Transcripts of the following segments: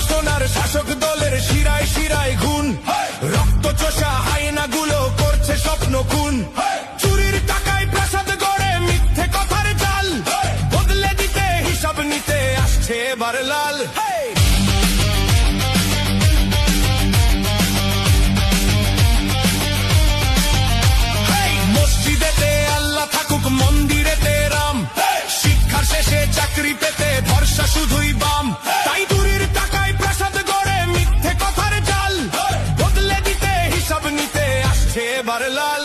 প্রশাসন আর শাসক দলের শিরায় শিরায় খুন, রক্ত চোষা হায়নাগুলো করছে স্বপ্ন খুন। চুরির টাকায় প্রাসাদ গড়ে মিথ্যে কথার জাল, বদলে দিতে হিসাব নিতে আসছে এবার লাল। মসজিদেতে আল্লাহ থাকুক, মন্দিরেতে রাম, শিক্ষার শেষে চাকরি পেতে ভরসা শুধুই বাম। তাই চুরির টাকায় প্রাসাদ গড়ে মিথ্যে কথার জাল, বদলে দিতে হিসাব নিতে আসছে এবার লাল।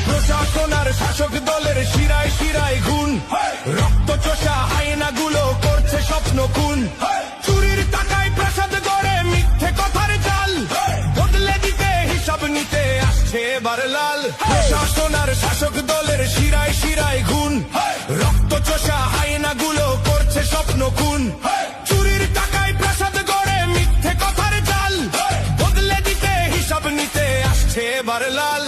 প্রশাসন আর শাসক দলের শিরায় শিরায় খুন, রক্ত চোষা হায়নাগুলো করছে স্বপ্ন খুন। চুরির টাকায় প্রাসাদ গড়ে মিথ্যে কথার জাল, বদলে দিতে হিসাব নিতে আসছে এবার লাল। প্রশাসন আর শাসক দলের শিরায় শিরায় খুন, রক্ত চোষা হায়নাগুলো করছে স্বপ্ন খুন। চুরির টাকায় প্রাসাদ গড়ে মিথ্যে কথার জাল, বদলে দিতে হিসাব নিতে আসছে এবার লাল।